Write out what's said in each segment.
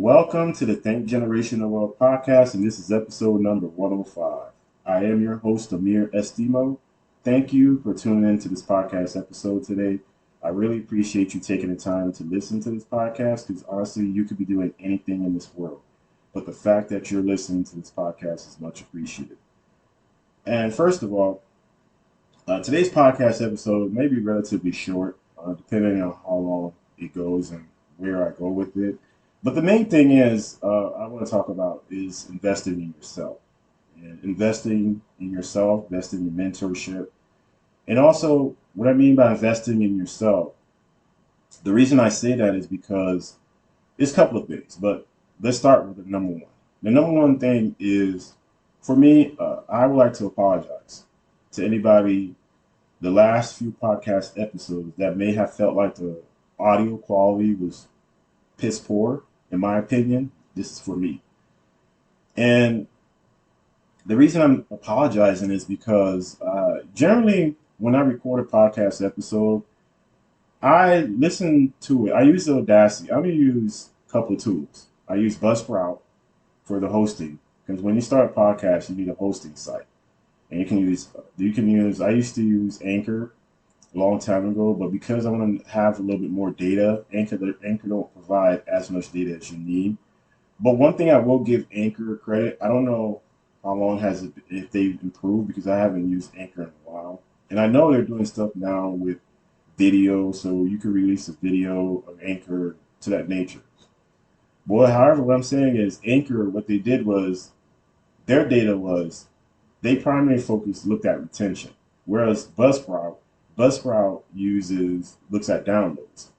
Welcome to the Think Generational World podcast, and this is episode number 105. I am your host, Amir Estimo. Thank you for tuning in to this podcast episode today. I really appreciate you taking the time to listen to this podcast because honestly, you could be doing anything in this world. But the fact that you're listening to this podcast is much appreciated. And first of all, today's podcast episode may be relatively short, depending on how long it goes and where I go with it. But the main thing is, I want to talk about is investing in yourself, and investing in yourself, investing in mentorship, and also what I mean by investing in yourself. The reason I say that is because it's a couple of things, but let's start with the number one. The number one thing is, for me, I would like to apologize to anybody the last few podcast episodes that may have felt like the audio quality was piss poor. In my opinion, this is for me. And the reason I'm apologizing is because generally, when I record a podcast episode, I listen to it. I use the Audacity. I'm going to use a couple of tools. I use Buzzsprout for the hosting because when you start a podcast, you need a hosting site. And you can use I used to use Anchor a long time ago, but because I want to have a little bit more data, Anchor don't provide as much data as you need. But one thing I will give Anchor credit, I don't know how long has it if they've improved because I haven't used Anchor in a while. And I know they're doing stuff now with video, so you can release a video of Anchor to that nature. But however, what I'm saying is Anchor, what they did was their data was they primary focus looked at retention, whereas Buzzsprout looks at downloads,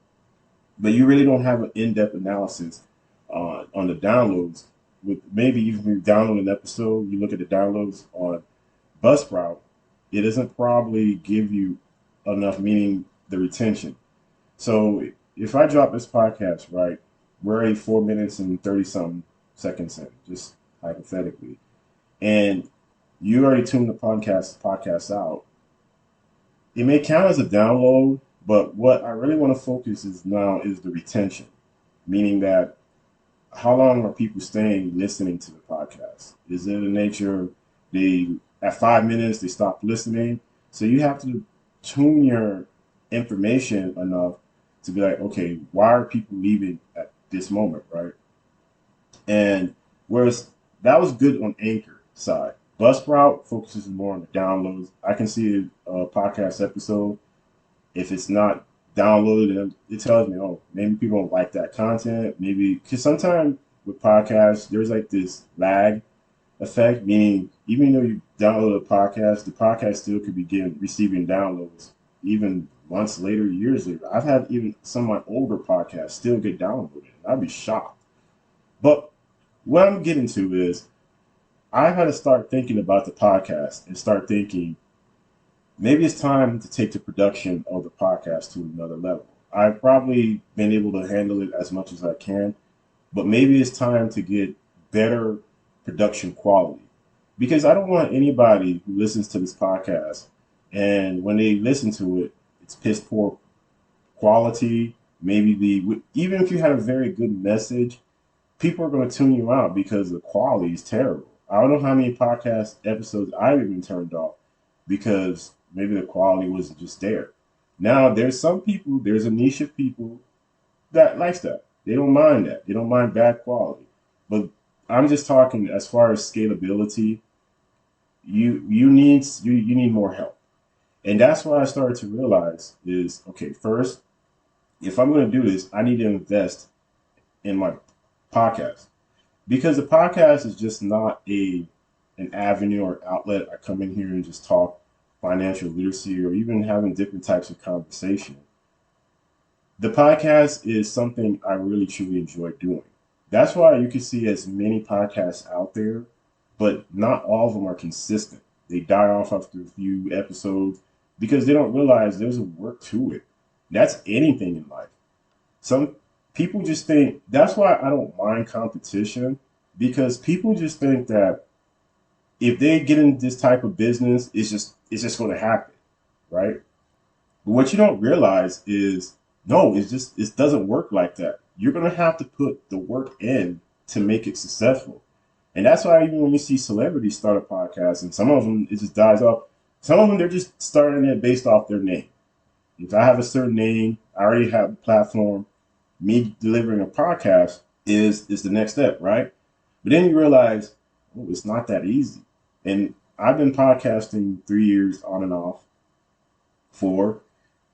but you really don't have an in-depth analysis on the downloads. With maybe even if you download an episode, you look at the downloads on Buzzsprout, it doesn't probably give you enough, meaning the retention. So if I drop this podcast, right, we're already 4 minutes and 30 something seconds in, just hypothetically, and you already tuned the podcast out. It may count as a download, but what I really want to focus is now is the retention, meaning that how long are people staying listening to the podcast? Is it the nature of they at 5 minutes they stop listening? So you have to tune your information enough to be like, okay, why are people leaving at this moment, right? And whereas that was good on Anchor side. Buzzsprout focuses more on the downloads. I can see a podcast episode. If it's not downloaded, it tells me, oh, maybe people don't like that content. Maybe because sometimes with podcasts, there's like this lag effect, meaning even though you download a podcast, the podcast still could be receiving downloads even months later, years later. I've had even some of my older podcasts still get downloaded. I'd be shocked. But what I'm getting to is I had to start thinking about the podcast and start thinking maybe it's time to take the production of the podcast to another level. I've probably been able to handle it as much as I can, but maybe it's time to get better production quality because I don't want anybody who listens to this podcast and when they listen to it, it's piss poor quality. Maybe even if you had a very good message, people are going to tune you out because the quality is terrible. I don't know how many podcast episodes I've even turned off because maybe the quality wasn't just there. Now, there's a niche of people that likes that. They don't mind that. They don't mind bad quality. But I'm just talking as far as scalability, you need more help. And that's what I started to realize is, okay, first, if I'm going to do this, I need to invest in my podcast because the podcast is just not an avenue or outlet. I come in here and just talk financial literacy or even having different types of conversation. The podcast is something I really truly enjoy doing. That's why you can see as many podcasts out there, but not all of them are consistent. They die off after a few episodes because they don't realize there's a work to it. That's anything in life. Some people just think that's why I don't mind competition because people just think that if they get in this type of business, it's just going to happen, right? But what you don't realize is No, it doesn't work like that. You're gonna have to put the work in to make it successful. And that's why even when you see celebrities start a podcast, and some of them it just dies off. Some of them they're just starting it based off their name. If I have a certain name, I already have a platform. Me delivering a podcast is the next step, right? But then you realize, oh, it's not that easy. And I've been podcasting 3 years on and off, four,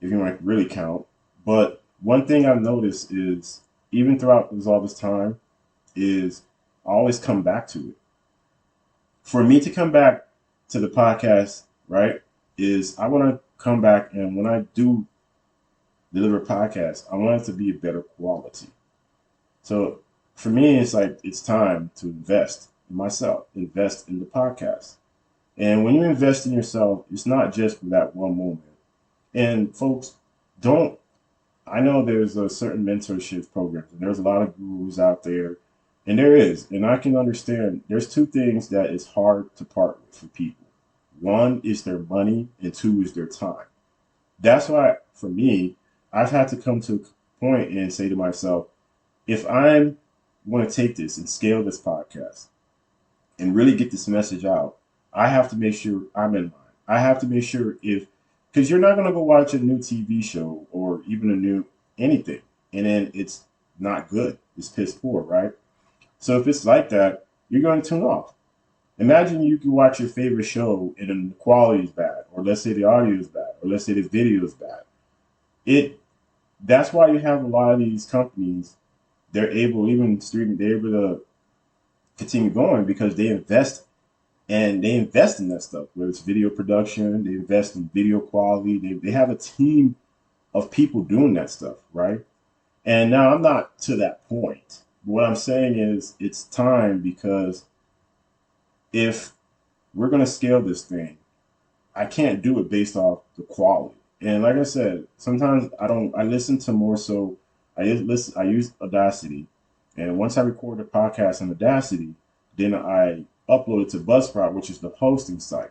if you want to really count. But one thing I've noticed is even throughout all this time is I always come back to it. For me to come back to the podcast, right, is I want to come back and when I do deliver a podcast, I want it to be a better quality. So for me, it's like it's time to invest in myself, invest in the podcast. And when you invest in yourself, it's not just for that one moment. And folks, don't I know there's a certain mentorship programs and there's a lot of gurus out there, and there is, and I can understand. There's two things that is hard to part with for people. One is their money, and two is their time. That's why, for me, I've had to come to a point and say to myself, if I'm going to take this and scale this podcast and really get this message out, I have to make sure I'm in line. I have to make sure if, because you're not going to go watch a new TV show or even a new anything, and then it's not good. It's piss poor, right? So if it's like that, you're going to tune off. Imagine you can watch your favorite show and then the quality is bad, or let's say the audio is bad, or let's say the video is bad. It That's why you have a lot of these companies. They're able, even streaming, they're able to continue going because they invest in that stuff, whether it's video production, they invest in video quality. They have a team of people doing that stuff, right? And now I'm not to that point. What I'm saying is it's time because if we're going to scale this thing, I can't do it based off the quality. And like I said, sometimes I listen to more so, I use Audacity. And once I record the podcast on Audacity, then I upload it to Buzzsprout, which is the hosting site.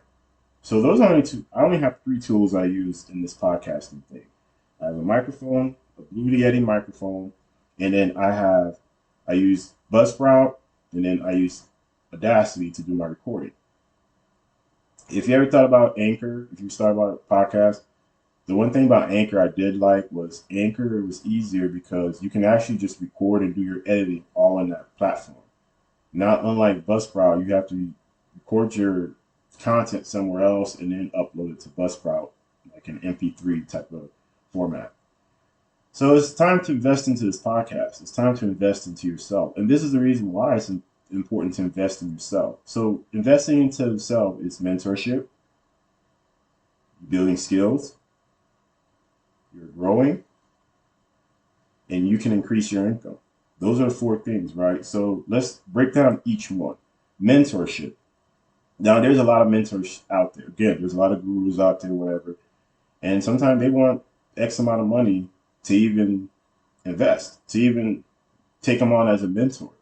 So those are only two. I only have three tools I use in this podcasting thing. I have a microphone, a Blue Yeti microphone, and then I use Buzzsprout, and then I use Audacity to do my recording. If you ever thought about Anchor, if you start about a podcast, the one thing about Anchor I did like was Anchor. It was easier because you can actually just record and do your editing all on that platform. Not unlike Buzzsprout, you have to record your content somewhere else and then upload it to Buzzsprout, like an MP3 type of format. So it's time to invest into this podcast. It's time to invest into yourself. And this is the reason why it's important to invest in yourself. So investing into yourself is mentorship, building skills, you're growing, and you can increase your income. Those are the four things, right? So let's break down each one. Mentorship. Now, there's a lot of mentors out there. Again, there's a lot of gurus out there, whatever. And sometimes they want X amount of money to even invest, to even take them on as a mentor.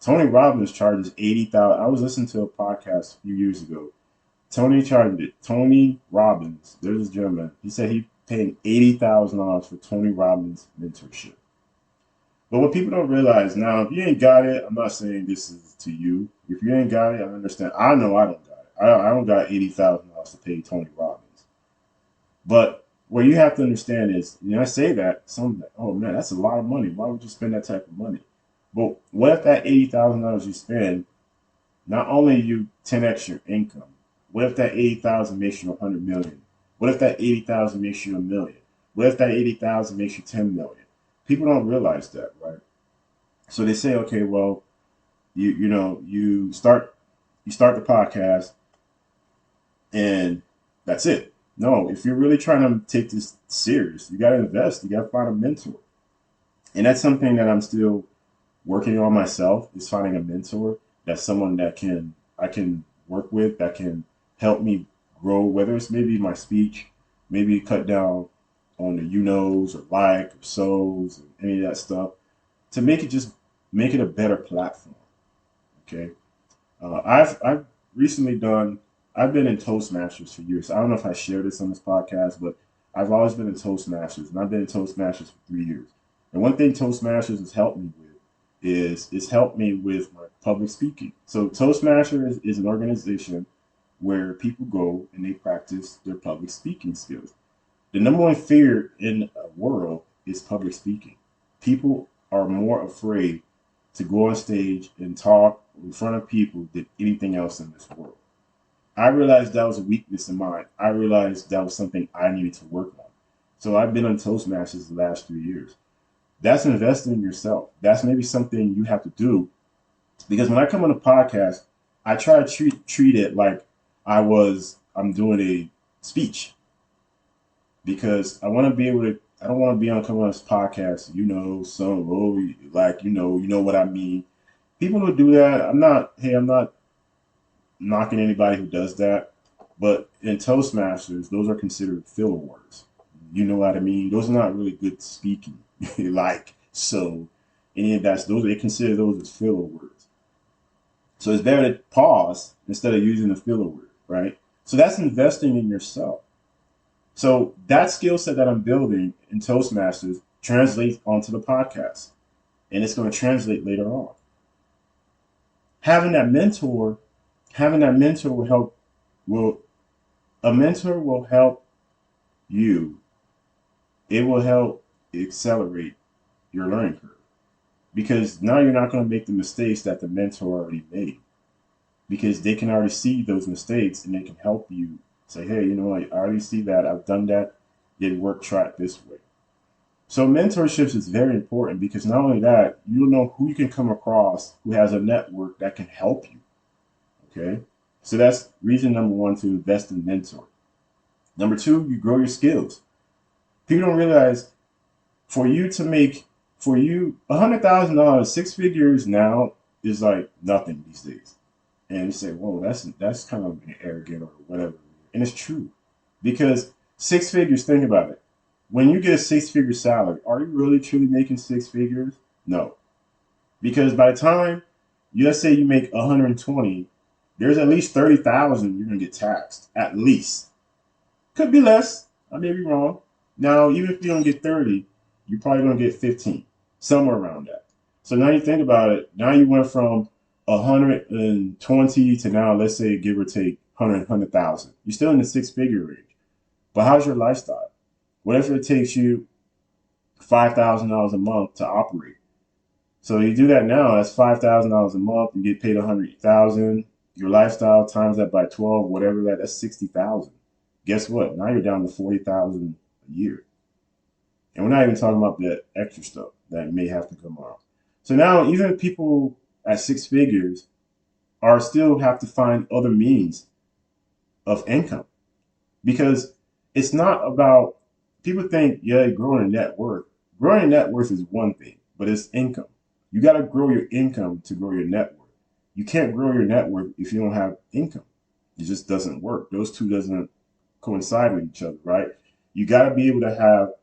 Tony Robbins charges 80,000. I was listening to a podcast a few years ago. Tony Robbins, there's this gentleman. He said he paid $80,000 for Tony Robbins mentorship. But what people don't realize now, if you ain't got it, I'm not saying this is to you. If you ain't got it, I understand. I know I don't got it. I don't got $80,000 to pay Tony Robbins. But what you have to understand is, I say that, some, oh man, that's a lot of money. Why would you spend that type of money? But what if that $80,000 you spend, not only you 10x your income, what if that 80,000 makes you 100 million? What if that 80,000 makes you a million? What if that 80,000 makes you 10 million? People don't realize that, right? So they say, okay, well, you start the podcast and that's it. No, if you're really trying to take this serious, you got to invest. You got to find a mentor, and that's something that I'm still working on myself. Is finding a mentor that's someone that I can work with, that can help me grow. Whether it's maybe my speech, maybe cut down on the knows or like or so's and any of that stuff to make it a better platform. Okay, I've recently done. I've been in Toastmasters for years. I don't know if I shared this on this podcast, but I've always been in Toastmasters, and I've been in Toastmasters for 3 years. And one thing Toastmasters has helped me with is it's helped me with my public speaking. So Toastmasters is an organization where people go and they practice their public speaking skills. The number one fear in a world is public speaking. People are more afraid to go on stage and talk in front of people than anything else in this world. I realized that was a weakness of mine. I realized that was something I needed to work on. So I've been on Toastmasters the last 3 years. That's investing in yourself. That's maybe something you have to do. Because when I come on a podcast, I try to treat it like I'm doing a speech. Because I want to be able to, I don't want to be on come on this podcast, you know what I mean. People who do that, I'm not knocking anybody who does that. But in Toastmasters, those are considered filler words. You know what I mean? Those are not really good speaking. So any of that, they consider those as filler words. So it's better to pause instead of using the filler word, right? So that's investing in yourself. So that skill set that I'm building in Toastmasters translates onto the podcast, and it's going to translate later on. Having that mentor, will help. Will A mentor will help you. It will help accelerate your learning curve because now you're not going to make the mistakes that the mentor already made because they can already see those mistakes and they can help you say, hey, I already see that. I've done that. It worked. Try it this way. So mentorships is very important because not only that, you don't know who you can come across who has a network that can help you. Okay. So that's reason number one to invest in mentor. Number two, you grow your skills. People don't realize for you $100,000, 6 figures now is like nothing these days. And you say, whoa, that's kind of arrogant or whatever. And it's true. Because 6 figures, think about it. When you get a 6 figure salary, are you really truly making 6 figures? No. Because by the time let's say you make 120, there's at least 30,000 you're gonna get taxed. At least. Could be less. I may be wrong. Now, even if you don't get 30, you're probably gonna get 15. Somewhere around that. So now you think about it, now you went from 120 to now, let's say, give or take 100,000. You're still in the 6 figure range. But how's your lifestyle? What if it takes you $5,000 a month to operate? So you do that now, that's $5,000 a month. You get paid 100,000. Your lifestyle times that by 12, whatever that's 60,000. Guess what? Now you're down to 40,000 a year. And we're not even talking about that extra stuff that may have to come out. So now even people at 6 figures are still have to find other means of income because it's not about people think, yeah, growing a net worth. Growing a net worth is one thing, but it's income. You got to grow your income to grow your net worth. You can't grow your net worth if you don't have income. It just doesn't work. Those two doesn't coincide with each other, right? You got to be able to have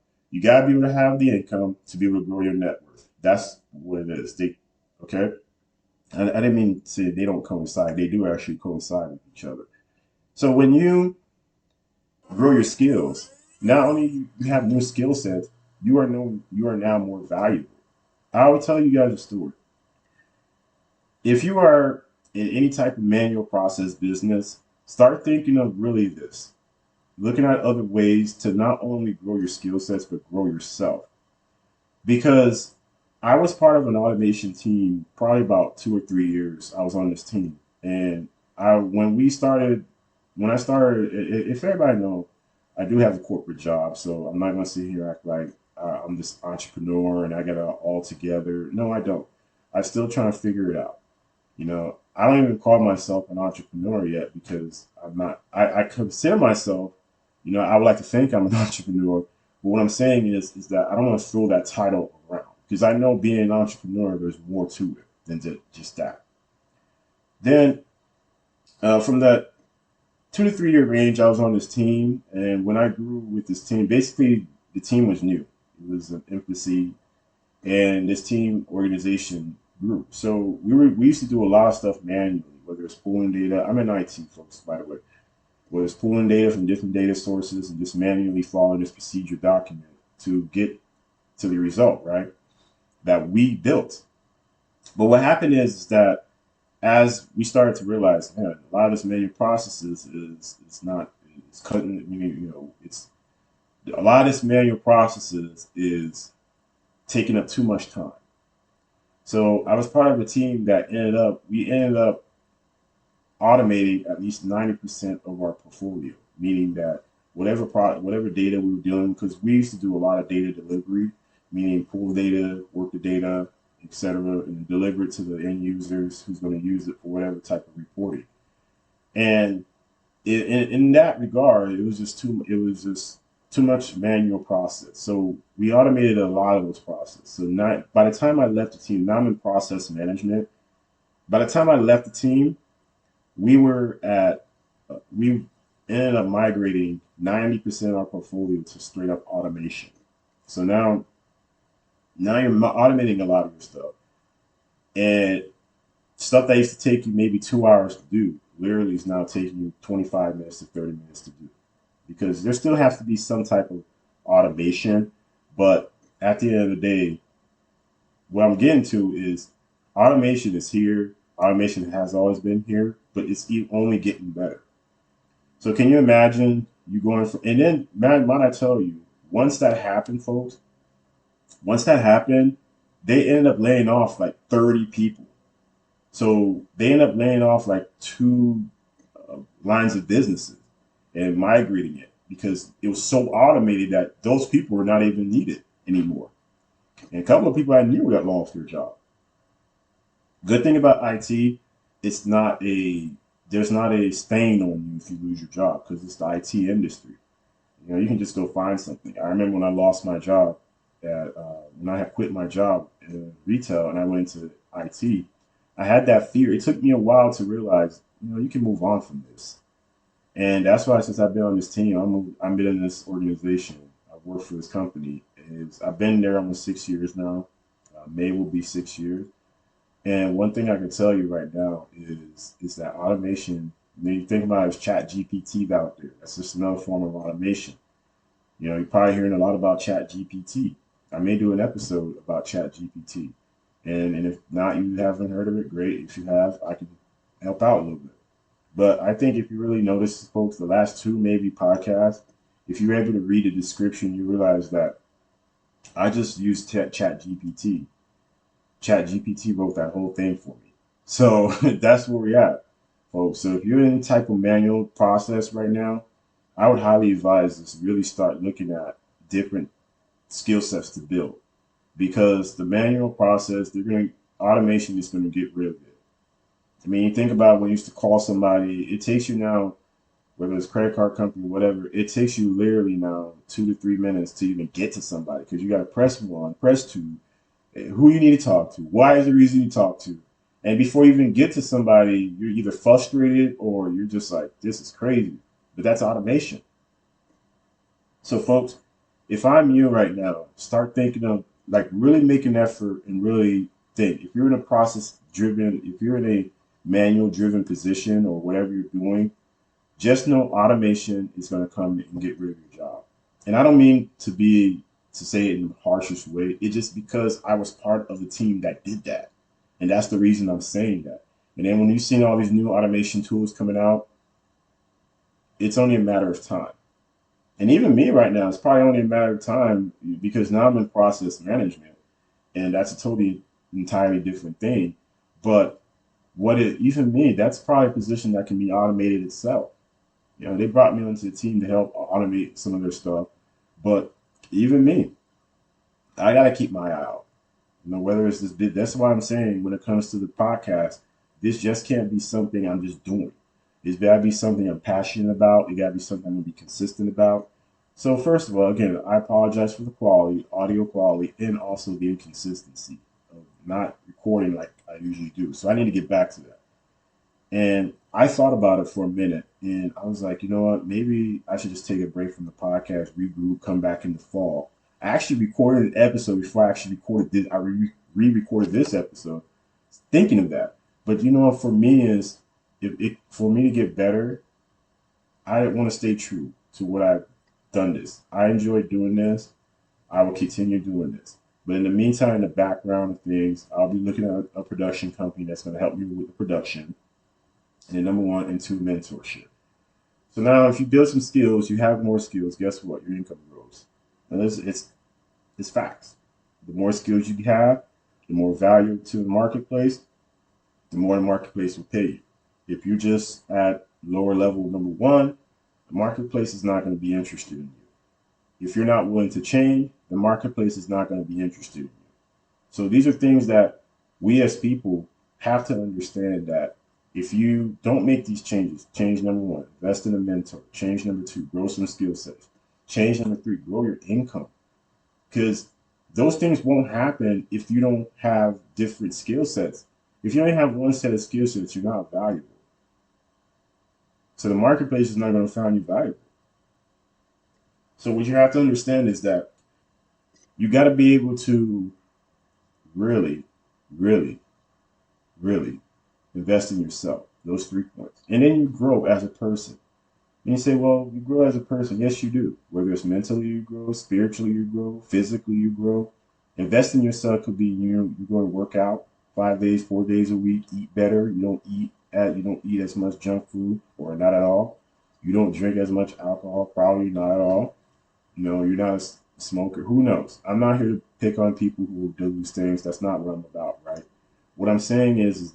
the income to be able to grow your net worth. That's what it is. Okay. I didn't mean to say they don't coincide. They do actually coincide with each other. So when you grow your skills, not only you have new skill sets, you are now more valuable. I will tell you guys a story. If you are in any type of manual process business, start thinking of really this. Looking at other ways to not only grow your skill sets, but grow yourself. Because I was part of an automation team probably about 2 or 3 years. I was on this team. And when I started, if everybody knows, I do have a corporate job. So I'm not going to sit here and act like I'm this entrepreneur and I got it all together. No, I don't. I'm still trying to figure it out. I don't even call myself an entrepreneur yet because I'm not, I consider myself, I would like to think I'm an entrepreneur. But what I'm saying is that I don't want to throw that title around because I know being an entrepreneur, there's more to it than just that. Then from that 2 to 3 year range, I was on this team. And when I grew with this team, basically the team was new. It was an infancy and this team organization grew. So we used to do a lot of stuff manually, whether it's pulling data. I'm in IT, folks, by the way. was pulling data from different data sources and just manually following this procedure document to get to the result, right? That we built. But what happened is that as we started to realize, man, a lot of this manual processes is not it's cutting. It's a lot of this manual processes is taking up too much time. So I was part of a team that we ended up automating at least 90% of our portfolio, meaning that whatever data we were dealing, because we used to do a lot of data delivery, meaning pull data, work the data, etc., and deliver it to the end users who's going to use it for whatever type of reporting. And in that regard, it was just too much manual process. So we automated a lot of those processes. So not by the time I left the team, now I'm in process management. By the time I left the team, we ended up migrating 90% of our portfolio to straight up automation. So now you're automating a lot of your stuff, and stuff that used to take you maybe 2 hours to do literally is now taking you 25 minutes to 30 minutes to do, because there still has to be some type of automation. But at the end of the day, what I'm getting to is automation is here. Automation has always been here, but it's only getting better. So can you imagine you going for, and then, man, might I tell you, once that happened, folks, once that happened, they ended up laying off like 30 people. So they ended up laying off like two lines of businesses and migrating it because it was so automated that those people were not even needed anymore. And a couple of people I knew got lost their job. Good thing about IT, it's not a there's not a stain on you if you lose your job because it's the IT industry. You can just go find something. I remember when I lost my job when I had quit my job in retail and I went into IT. I had that fear. It took me a while to realize, you can move on from this. And that's why since I've been on this team, I've been in this organization. I've worked for this company. I've been there almost 6 years now. May will be 6 years. And one thing I can tell you right now is that automation. You think about it as Chat GPT out there. That's just another form of automation. You're probably hearing a lot about Chat GPT. I may do an episode about Chat GPT. And if not, you haven't heard of it, great. If you have, I can help out a little bit. But I think if you really notice, folks, the last two maybe podcasts, if you're able to read the description, you realize that I just used Chat GPT. Chat GPT wrote that whole thing for me. So that's where we're at, folks. So if you're in any type of manual process right now, I would highly advise this really start looking at different skill sets to build, because the manual process, automation is going to get rid of it. I mean, you think about when you used to call somebody, it takes you now, whether it's credit card company, whatever, it takes you literally now 2 to 3 minutes to even get to somebody because you got to press one, press two, who you need to talk to, why is the reason you talk to. And before you even get to somebody, you're either frustrated or you're just like, this is crazy. But that's automation. So, folks, if I'm you right now, start thinking of like really make an effort and really think. If you're in a process driven, if you're in a manual driven position or whatever you're doing, just know automation is going to come and get rid of your job. And I don't mean to say it in the harshest way. It's just because I was part of the team that did that. And that's the reason I'm saying that. And then when you've seen all these new automation tools coming out, it's only a matter of time. And even me right now, it's probably only a matter of time because now I'm in process management, and that's a totally entirely different thing. But even me, that's probably a position that can be automated itself. They brought me onto the team to help automate some of their stuff, but even me, I gotta keep my eye out. Whether it's this, that's why I'm saying when it comes to the podcast, this just can't be something I'm just doing. It's gotta be something I'm passionate about. It gotta be something I'm gonna be consistent about. So first of all, again, I apologize for the quality, audio quality, and also the inconsistency of not recording like I usually do. So I need to get back to that. And I thought about it for a minute, and I was like, you know what? Maybe I should just take a break from the podcast, regroup, come back in the fall. I actually recorded an episode before I actually recorded this. I re-recorded this episode, thinking of that. But for me is, for me to get better, I want to stay true to what I've done this. I enjoy doing this. I will continue doing this. But in the meantime, in the background of things, I'll be looking at a production company that's going to help me with the production. And then number one, and two, mentorship. So now, if you build some skills, you have more skills. Guess what? Your income grows. And it's facts. The more skills you have, the more value to the marketplace, the more the marketplace will pay you. If you're just at lower level number one, the marketplace is not going to be interested in you. If you're not willing to change, the marketplace is not going to be interested in you. So these are things that we as people have to understand, that if you don't make these changes, change number one, invest in a mentor. Change number two, grow some skill sets. Change number three, grow your income. Because those things won't happen if you don't have different skill sets. If you only have one set of skill sets, you're not valuable. So the marketplace is not going to find you valuable. So what you have to understand is that you got to be able to really, really, really invest in yourself. Those 3 points. And then you grow as a person. And you say, well, you grow as a person. Yes, you do. Whether it's mentally you grow, spiritually you grow, physically you grow. Invest in yourself could be you go to work out 5 days, 4 days a week, eat better. You don't eat as much junk food, or not at all. You don't drink as much alcohol, probably not at all. You're not a smoker. Who knows? I'm not here to pick on people who do these things. That's not what I'm about, right? What I'm saying is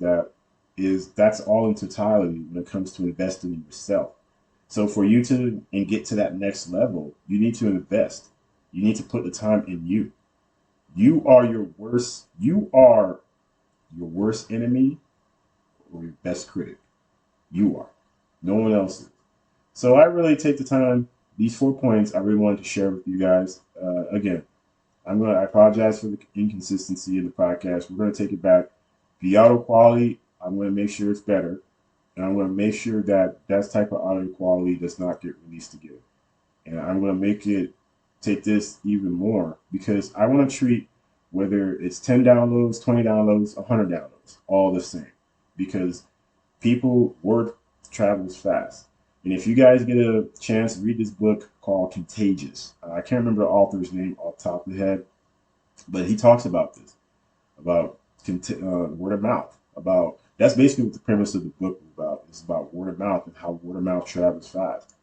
that's all in totality when it comes to investing in yourself. So for you to and get to that next level, you need to invest. You need to put the time in you. You are your worst enemy or your best critic. You are. No one else is. So I really take the time, these 4 points I really wanted to share with you guys. Again, I apologize for the inconsistency in the podcast. We're gonna take it back. The audio quality, I'm gonna make sure it's better. And I'm going to make sure that that type of audio quality does not get released again. And I'm going to take this even more, because I want to treat whether it's 10 downloads, 20 downloads, 100 downloads, all the same. Because word travels fast. And if you guys get a chance, read this book called Contagious. I can't remember the author's name off the top of the head, but he talks about this, about word of mouth, about that's basically what the premise of the book is about. It's about word of mouth and how word of mouth travels fast.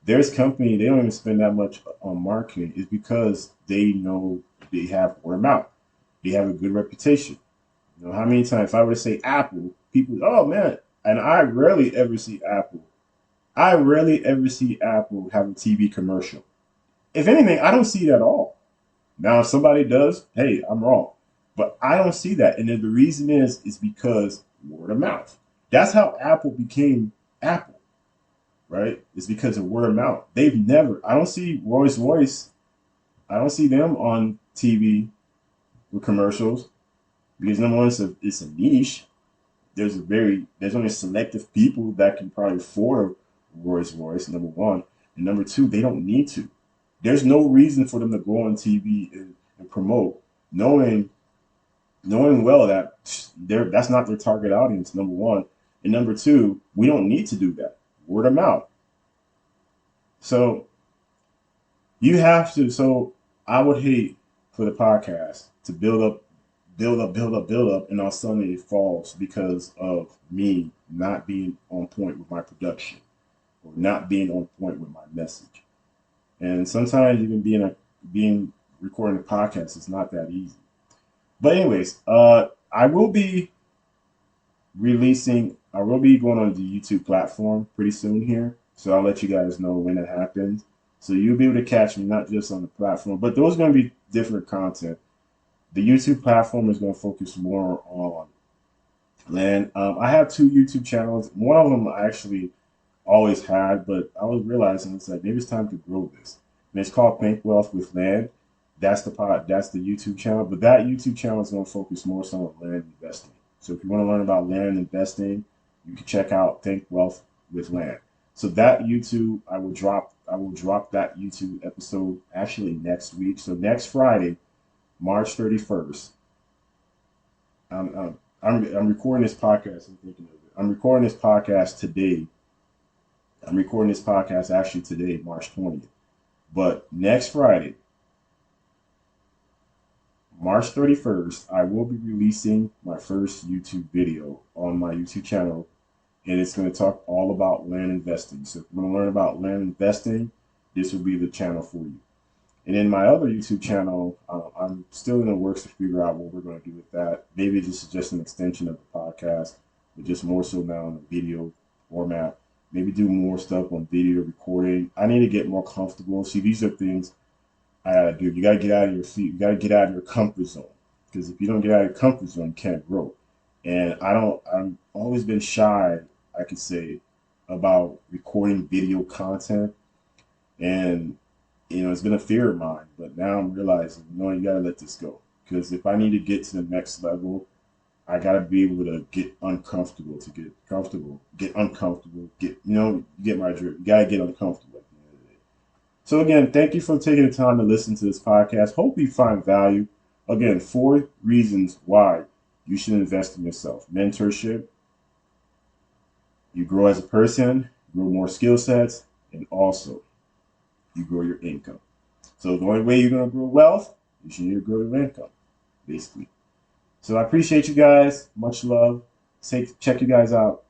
There's company, they don't even spend that much on marketing. It's because they know they have word of mouth. They have a good reputation. How many times, if I were to say Apple, people, oh man, and I rarely ever see Apple. I rarely ever see Apple have a TV commercial. If anything, I don't see it at all. Now, if somebody does, hey, I'm wrong. But I don't see that. And then the reason is because word of mouth. That's how Apple became Apple, right? It's because of word of mouth. I don't see Rolls-Royce, I don't see them on TV with commercials, because number one, it's a niche. There's only selective people that can probably afford Rolls-Royce, number one. And number two, they don't need to. There's no reason for them to go on TV and promote, knowing well that that's not their target audience, number one. And number two, we don't need to do that. Word of mouth. So so I would hate for the podcast to build up, and all of a sudden it falls because of me not being on point with my production, or not being on point with my message. And sometimes even being recording a podcast is not that easy. But anyways, I will be going on the YouTube platform pretty soon here. So I'll let you guys know when it happens. So you'll be able to catch me not just on the platform, but there's going to be different content. The YouTube platform is going to focus more on land. I have 2 YouTube channels. One of them I actually always had, but I was realizing it's like maybe it's time to grow this. And it's called Think Wealth with Land. That's the YouTube channel, but that YouTube channel is going to focus more so on land investing. So if you want to learn about land investing, you can check out Think Wealth with Land. So that YouTube, I will drop that YouTube episode actually next week. So next Friday, March 31st. I'm recording this podcast. I'm recording this podcast today, I'm recording this podcast actually today, March 20th. But next Friday, March 31st, I will be releasing my first YouTube video on my YouTube channel, and it's going to talk all about land investing. So if you want to learn about land investing, this will be the channel for you. And in my other YouTube channel, I'm still in the works to figure out what we're going to do with that. Maybe this is just an extension of the podcast, but just more so now in the video format. Maybe do more stuff on video recording. I need to get more comfortable. See, these are things I gotta do. You gotta get out of your feet. You gotta get out of your comfort zone. Because if you don't get out of your comfort zone, you can't grow. And I'm always been shy, I could say, about recording video content. And it's been a fear of mine, but now I'm realizing, you gotta let this go. Because if I need to get to the next level, I gotta be able to get uncomfortable to get comfortable, get uncomfortable, you get my drift. You gotta get uncomfortable at the end of the day. So again, thank you for taking the time to listen to this podcast. Hope you find value. Again, 4 reasons why you should invest in yourself. Mentorship, you grow as a person, grow more skill sets, and also you grow your income. So the only way you're going to grow wealth is you need to grow your income, basically. So I appreciate you guys. Much love. Check you guys out.